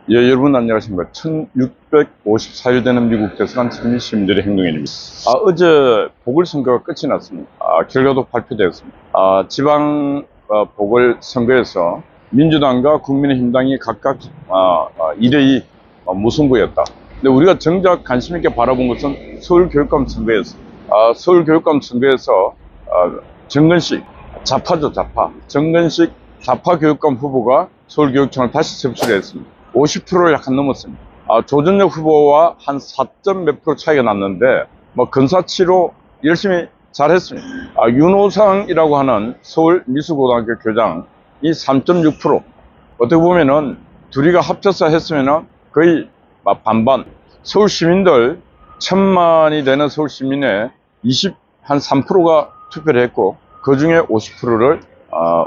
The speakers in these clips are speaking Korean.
예, 여러분 안녕하십니까. 1654일 되는 미국 대선한 천민 시민들의 행동입니다. 어제 보궐선거가 끝이 났습니다. 결과도 발표되었습니다. 지방 보궐선거에서 민주당과 국민의힘당이 각각 2대2 무승부였다. 근데 우리가 정작 관심 있게 바라본 것은 서울교육감 선거였습니다. 서울교육감 선거에서 정근식, 좌파죠, 좌파. 정근식 좌파 교육감 후보가 서울교육청을 다시 접수를 했습니다. 50%를 약간 넘었습니다. 조전혁 후보와 한 4점 몇 프로 차이가 났는데, 근사치로 열심히 잘했습니다. 윤호상이라고 하는 서울 미술고등학교 교장이 3.6%. 어떻게 보면은 둘이가 합쳐서 했으면은 거의 반반. 서울 시민들 1000만이 되는 서울 시민의 3%가 투표를 했고, 그 중에 50%를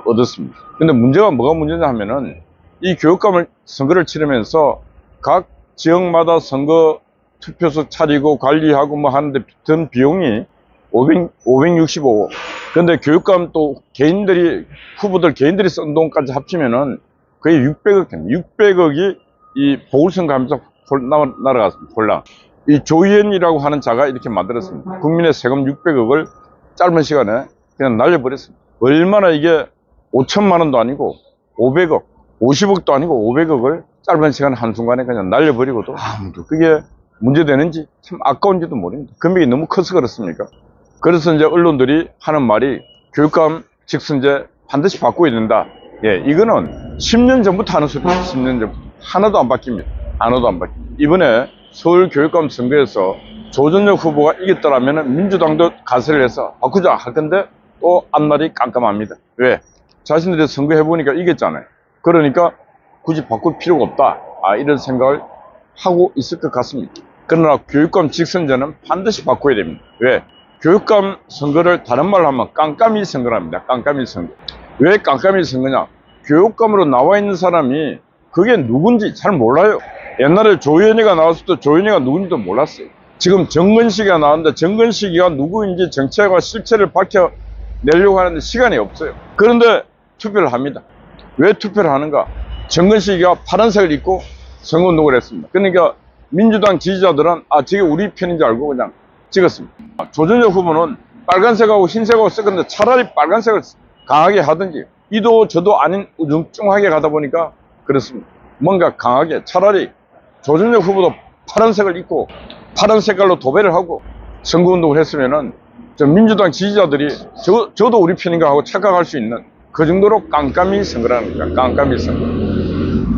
얻었습니다. 근데 문제가 뭐가 문제냐 하면은 이 교육감을 선거를 치르면서 각 지역마다 선거 투표소 차리고 관리하고 하는데 든 비용이 565. 근데 교육감 또 후보들 개인들이 쓴 돈까지 합치면은 거의 600억 됩니다. 600억이 이 보궐선거 하면서 날아갔습니다. 홀랑. 이 조희연이라고 하는 자가 이렇게 만들었습니다. 국민의 세금 600억을 짧은 시간에 그냥 날려버렸습니다. 얼마나 이게 5천만 원도 아니고 500억. 50억도 아니고 500억을 짧은 시간 한순간에 그냥 날려버리고도 아무도 그게 문제되는지 참 아까운지도 모릅니다. 금액이 너무 커서 그렇습니까? 그래서 이제 언론들이 하는 말이 교육감 직선제 반드시 바꿔야 된다. 예, 이거는 10년 전부터 하는 소리예요. 10년 전부터. 하나도 안 바뀝니다. 하나도 안 바뀝니다. 이번에 서울 교육감 선거에서 조전혁 후보가 이겼더라면 민주당도 가세를 해서 바꾸자 할 건데 또 앞날이 깜깜합니다. 왜? 자신들이 선거해보니까 이겼잖아요. 그러니까 굳이 바꿀 필요가 없다. 이런 생각을 하고 있을 것 같습니다. 그러나 교육감 직선제는 반드시 바꿔야 됩니다. 왜? 교육감 선거를 다른 말로 하면 깜깜이 선거랍니다. 깜깜이 선거. 왜 깜깜이 선거냐? 교육감으로 나와 있는 사람이 그게 누군지 잘 몰라요. 옛날에 조현이가 나왔을 때 조현이가 누군지도 몰랐어요. 지금 정근식이가 나왔는데 정근식이가 누구인지 정체와 실체를 밝혀내려고 하는데 시간이 없어요. 그런데 투표를 합니다. 왜 투표를 하는가? 정근식이가 파란색을 입고 선거운동을 했습니다. 그러니까 민주당 지지자들은 저게 우리 편인지 알고 그냥 찍었습니다. 조전혁 후보는 빨간색하고 흰색하고 썼는데 차라리 빨간색을 강하게 하든지 이도 저도 아닌 우중충하게 가다 보니까 그렇습니다. 뭔가 강하게 차라리 조전혁 후보도 파란색을 입고 파란 색깔로 도배를 하고 선거운동을 했으면은 민주당 지지자들이 저도 우리 편인가 하고 착각할 수 있는 그 정도로 깜깜이 선거라는 거야. 깜깜이 선거.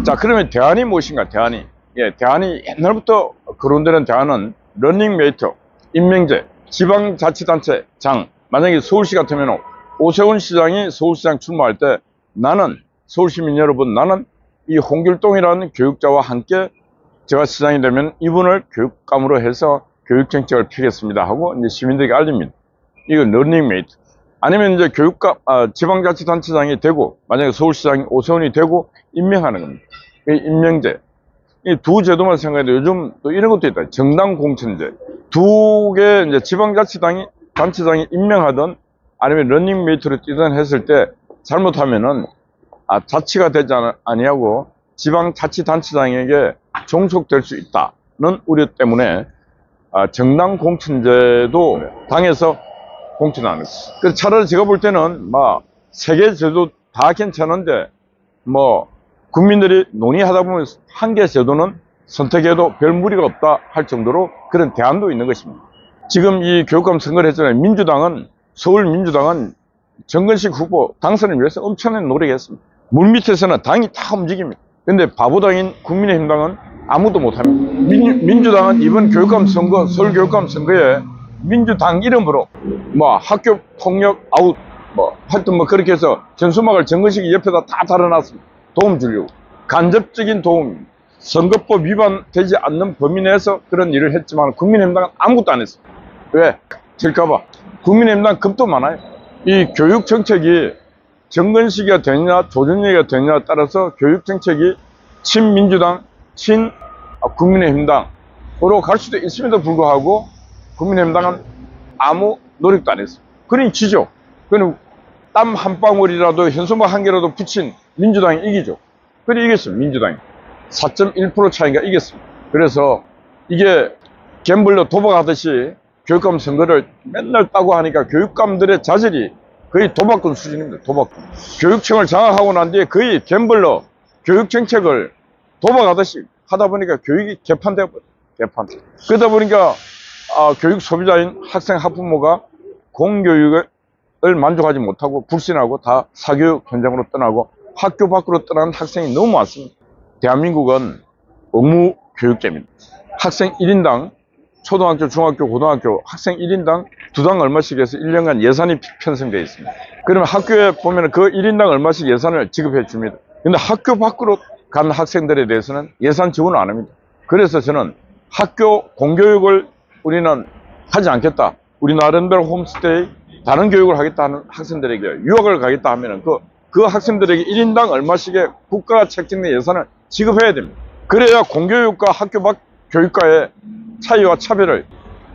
자, 그러면 대안이 무엇인가? 대안이. 예, 대안이 옛날부터 거론되는 대안은 러닝메이트, 임명제, 지방자치단체장. 만약에 서울시 같으면 오세훈 시장이 서울시장 출마할 때 나는 서울시민 여러분, 나는 이 홍길동이라는 교육자와 함께 제가 시장이 되면 이분을 교육감으로 해서 교육정책을 펴겠습니다 하고 이제 시민들에게 알립니다. 이거 러닝메이트. 아니면 이제 지방자치단체장이 되고, 만약에 서울시장이 오세훈이 되고, 임명하는 겁니다. 임명제. 이 두 제도만 생각해도 요즘 또 이런 것도 있다. 정당공천제. 두 개 이제 지방자치단체장이 임명하든, 아니면 러닝메이트로 뛰든 했을 때, 잘못하면은, 자치가 되지 아니하고, 지방자치단체장에게 종속될 수 있다는 우려 때문에, 정당공천제도 당에서 공천하는 거죠. 그래서 차라리 제가 볼 때는 세 개 제도 다 괜찮은데 국민들이 논의하다 보면 한 개 제도는 선택해도 별 무리가 없다 할 정도로 그런 대안도 있는 것입니다. 지금 이 교육감 선거를 했잖아요. 서울 민주당은 정근식 후보 당선을 위해서 엄청난 노력했습니다. 물밑에서는 당이 다 움직입니다. 근데 바보당인 국민의힘당은 아무도 못합니다. 민주당은 이번 교육감 선거, 서울 교육감 선거에 민주당 이름으로 학교 폭력 아웃 하여튼 그렇게 해서 전수막을 정근식이 옆에다 다 달아놨습니다. 도움 주려고. 간접적인 도움. 선거법 위반되지 않는 범위 내에서 그런 일을 했지만 국민의힘당은 아무것도 안 했습니다. 왜? 튈까봐. 국민의힘당 겁도 많아요. 이 교육정책이 정근식이가 되느냐 조전혁이가 되느냐에 따라서 교육정책이 친민주당, 친국민의힘당으로 갈 수도 있음에도 불구하고 국민의힘당은 아무 노력도 안 했어요. 그러니 지죠. 그럼 땀 한 방울이라도 현수막 한 개라도 붙인 민주당이 이기죠. 그래 이겼어요. 민주당이. 4.1% 차이가 이겼습니다. 그래서 이게 갬블러 도박하듯이 교육감 선거를 맨날 따고 하니까 교육감들의 자질이 거의 도박꾼 수준입니다. 도박꾼. 교육청을 장악하고 난 뒤에 거의 갬블러 교육 정책을 도박하듯이 하다 보니까 교육이 개판되어 버려요. 개판. 그러다 보니까 교육 소비자인 학생 학부모가 공교육을 만족하지 못하고 불신하고 다 사교육 현장으로 떠나고 학교 밖으로 떠나는 학생이 너무 많습니다. 대한민국은 의무 교육제입니다. 학생 1인당 초등학교, 중학교, 고등학교 학생 1인당 2당 얼마씩 해서 1년간 예산이 편성되어 있습니다. 그러면 학교에 보면 그 1인당 얼마씩 예산을 지급해 줍니다. 근데 학교 밖으로 간 학생들에 대해서는 예산 지원을 안 합니다. 그래서 저는 학교 공교육을 우리는 하지 않겠다. 우리 나름대로 홈스테이 다른 교육을 하겠다 하는 학생들에게 유학을 가겠다 하면은 그 학생들에게 1인당 얼마씩의 국가가 책정된 예산을 지급해야 됩니다. 그래야 공교육과 학교 밖 교육과의 차이와 차별을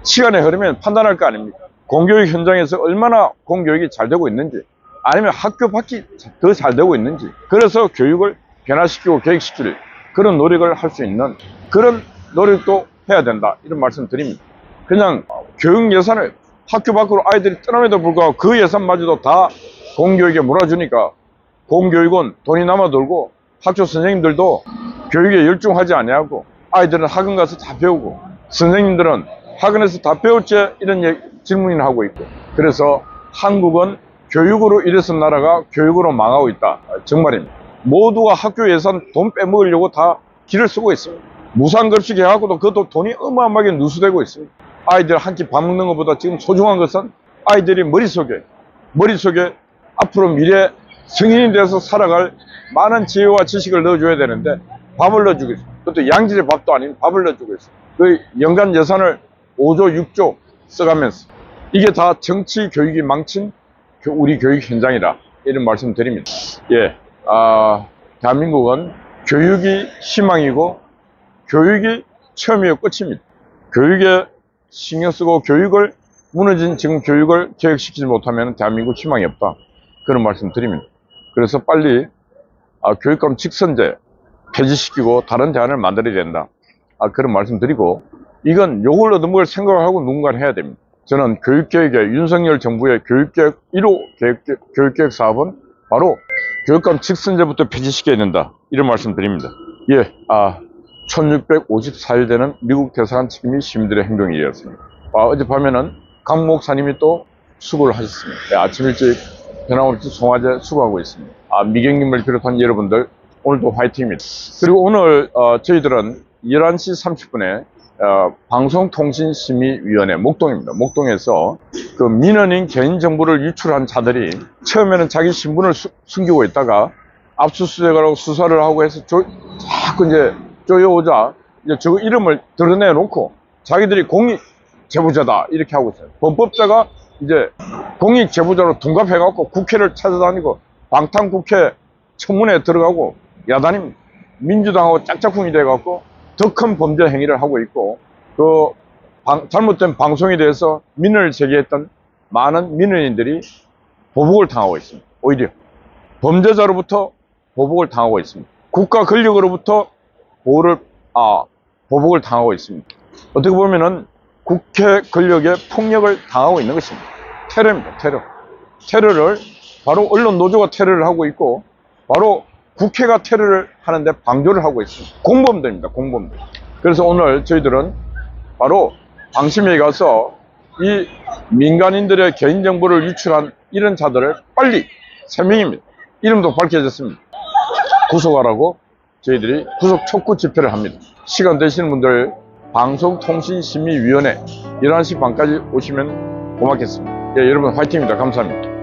시간의 흐르면 판단할 거 아닙니까? 공교육 현장에서 얼마나 공교육이 잘 되고 있는지 아니면 학교 밖이 더 잘 되고 있는지 그래서 교육을 변화시키고 계획시킬 그런 노력을 할 수 있는 그런 노력도 해야 된다 이런 말씀 드립니다. 그냥 교육 예산을 학교 밖으로 아이들이 떠남에도 불구하고 그 예산마저도 다 공교육에 몰아주니까 공교육은 돈이 남아돌고 학교 선생님들도 교육에 열중하지 아니하고 아이들은 학원 가서 다 배우고 선생님들은 학원에서 다 배웠지 이런 질문을 하고 있고 그래서 한국은 교육으로 일어선 나라가 교육으로 망하고 있다. 정말입니다. 모두가 학교 예산 돈 빼먹으려고 다 길을 쓰고 있습니다. 무상급식 해갖고도 그것도 돈이 어마어마하게 누수되고 있습니다. 아이들 한 끼 밥 먹는 것보다 지금 소중한 것은 아이들이 머릿속에 앞으로 미래 성인이 돼서 살아갈 많은 지혜와 지식을 넣어줘야 되는데 밥을 넣어주고 있어요. 그것도 양질의 밥도 아닌 밥을 넣어주고 있어요. 그 연간 예산을 5조, 6조 써가면서 이게 다 정치 교육이 망친 우리 교육 현장이다. 이런 말씀 드립니다. 예, 대한민국은 교육이 희망이고 교육이 처음이고 끝입니다. 교육에 신경 쓰고 교육을 무너진 지금 교육을 개혁시키지 못하면 대한민국 희망이 없다. 그런 말씀 드립니다. 그래서 빨리 교육감 직선제 폐지시키고 다른 대안을 만들어야 된다. 그런 말씀 드리고 이건 욕을 얻어먹을 생각을 하고 누군가는 해야 됩니다. 저는 교육개혁의 윤석열 정부의 교육개혁 1호 교육개혁 사업은 바로 교육감 직선제부터 폐지시켜야 된다. 이런 말씀 드립니다. 예, 1654일 되는 미국 대사관 책임이 시민들의 행동이었습니다. 어젯밤에는 강 목사님이 또 수고를 하셨습니다. 네, 아침 일찍 변함없이 송화제 수고하고 있습니다. 미경님을 비롯한 여러분들 오늘도 화이팅입니다. 그리고 오늘 저희들은 11시 30분에 방송통신심의위원회 목동입니다. 목동에서 그 민원인 개인정보를 유출한 자들이 처음에는 자기 신분을 숨기고 있다가 압수수색을 하고 수사를 하고 해서 자꾸 이제 쪼여오자 이제 저 이름을 드러내놓고 자기들이 공익제보자다 이렇게 하고 있어요. 범법자가 이제 공익제보자로 둔갑해갖고 국회를 찾아다니고 방탄국회 청문회에 들어가고 야단이 민주당하고 짝짝꿍이 돼갖고 더 큰 범죄 행위를 하고 있고 그 잘못된 방송에 대해서 민원을 제기했던 많은 민원인들이 보복을 당하고 있습니다. 오히려 범죄자로부터 보복을 당하고 있습니다. 국가 권력으로부터 보복을 당하고 있습니다. 어떻게 보면은 국회 권력의 폭력을 당하고 있는 것입니다. 테러입니다. 테러를 바로 언론 노조가 테러를 하고 있고 바로 국회가 테러를 하는데 방조를 하고 있습니다. 공범들입니다. 공범들. 그래서 오늘 저희들은 바로 방심위에 가서 이 민간인들의 개인정보를 유출한 이런 자들을 빨리 3명입니다. 이름도 밝혀졌습니다. 구속하라고 저희들이 구속 촉구 집회를 합니다. 시간 되시는 분들 방송통신심의위원회 11시 반까지 오시면 고맙겠습니다. 예, 여러분 화이팅입니다. 감사합니다.